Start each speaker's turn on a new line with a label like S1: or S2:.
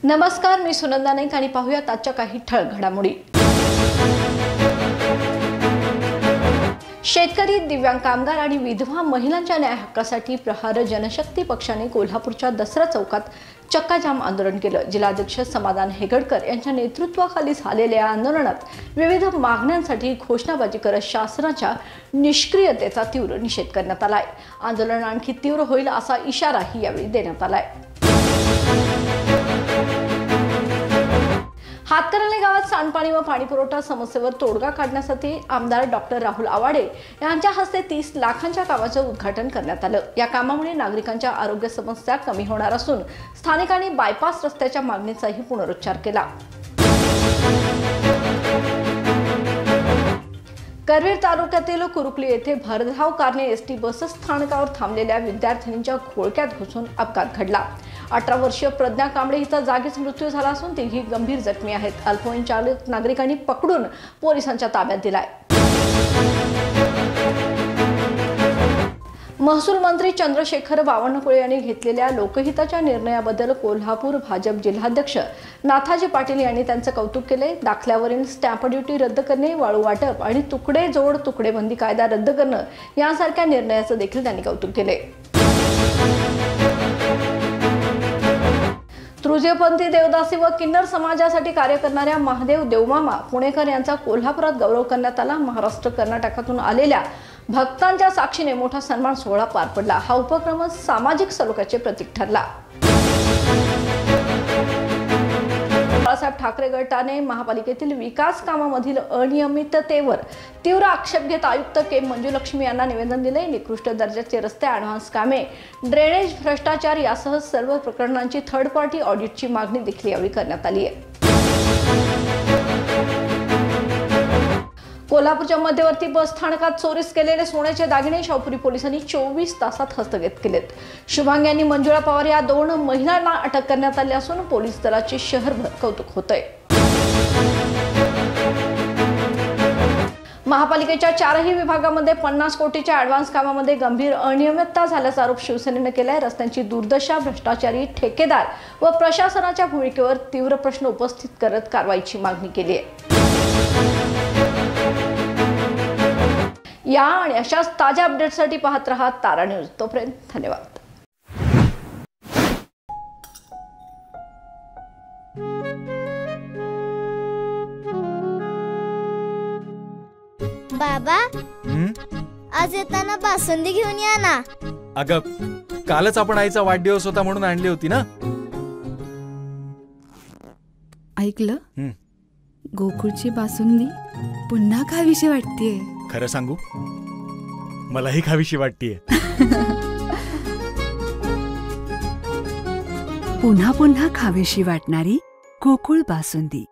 S1: नमस्कार, मी सुनंदा नाईक आणि पाहूयात आजच्या काही ठळक घडामोडी। शेतकरी, दिव्यांग कामगार आणि विधवा महिलांच्या न्याय हक्कासाठी प्रहार जनशक्ती पक्षाने कोल्हापूरच्या दसरा चौकात चक्काजाम आंदोलन केलं। जिल्हाध्यक्ष समाधान हेगडकर यांच्या नेतृत्वाखाली झालेल्या आंदोलनात विविध मागण्यांसाठी घोषणाबाजी करत शासनाच्या निष्क्रियतेचा तीव्र निषेध करण्यात आलाय। आंदोलन आणखी तीव्र होईल असा इशाराही यावेळी देण्यात आलाय। हातकर्णी गावात सांडपाणी व पाणीपुरवठा समस्येवर तोडगा काढण्यासाठी आमदार डॉक्टर राहुल आवाडे यांच्या हस्ते 30 लाखांच्या कामाचं उद्घाटन करण्यात आलं। या कामामुळे नागरिकांच्या आरोग्य समस्या कमी होणार असून स्थानिकांनी बायपास रस्त्याच्या मागणीचाही पुनरुच्चार केला। करवीर तालुक्यातील कुरुकली येथे भरधाव कारने एसटी बस स्थानकावर थांबलेल्या विद्यार्थिनींच्या घोळक्यात घुसून अपघात घडला। 18 वर्षीय प्रज्ञा कांबळे हिचा जागीच मृत्यू झाला असून तिघी गंभीर जखमी आहेत। अल्पवयीन चालक नागरिकांनी पकडून पोलिसांच्या ताब्यात दिलाय। महसूल मंत्री चंद्रशेखर बावनकुळे यांनी घेतलेल्या लोकहिताच्या निर्णयाबद्दल कोल्हापूर भाजप जिल्हाध्यक्ष नाथाजी पाटील यांनी त्यांचे कौतुक केले। दाखल्यावरील स्टॅम्प ड्युटी रद्द करणे, वाळू वाटप आणि तुकडे जोड तुकडेबंदी कायदा रद्द करणं यासारख्या निर्णयाचं देखील त्यांनी कौतुक केले। तृतीयपंथी देवदासी व किन्नर समाजासाठी कार्य करणाऱ्या महादेव देवमामा पुणेकर यांचा कोल्हापुरात गौरव करण्यात आला। महाराष्ट्र कर्नाटकातून आलेल्या भक्तांच्या साक्षीने मोठा सन्मान सोहळा पार पडला। हा उपक्रम सामाजिक सलोख्याचे प्रतीक ठरला। बाळासाहेब ठाकरे गटाने महापालिकेतील विकास कामामधील अनियमिततेवर तीव्र आक्षेप घेत आयुक्त के मंजुलक्ष्मी यांना निवेदन दिले। निकृष्ट दर्जाचे रस्ते, ॲडव्हान्स कामे, ड्रेनेज, भ्रष्टाचार यासह सर्व प्रकरणांची थर्ड पार्टी ऑडिटची मागणी देखील यावेळी करण्यात आली आहे। कोल्हापूरच्या मध्यवर्ती बस स्थानकात चोरीस केलेले सोन्याचे दागिने शाहूपुरी पोलिसांनी 24 तासात हस्तगत केलेत। शुभांगी आणि मंजुळा पवार या 2 महिलांना अटक करण्यात आली असून पोलीस दलाचे शहरभर कौतुक होतंय। महापालिकेच्या 4ही विभागामध्ये 50 कोटीच्या ॲडव्हान्स कामामध्ये गंभीर अनियमितता झाल्याचा आरोप शिवसेनेने केलाय। रस्त्यांची दुर्दशा, भ्रष्टाचारी ठेकेदार व प्रशासनाच्या भूमिकेवर तीव्र प्रश्न उपस्थित करत कारवाईची मागणी केली आहे। या आणि अशाच ताज्या अपडेट्ससाठी पाहत रहा तारा न्यूज। तोपर्यंत धन्यवाद।
S2: बाबा, आज येताना बासुंदी घेऊन या ना।
S3: अगं, कालच आपण आईचा वाढदिवस होता म्हणून आणली होती ना।
S4: ऐकलं, गोकुळची बासुंदी पुन्हा खावीशी वाटतेय।
S3: खरं सांगू, मलाही खावीशी वाटतेय।
S4: पुन्हा पुन्हा खावीशी वाटणारी गोकुळ बासुंदी।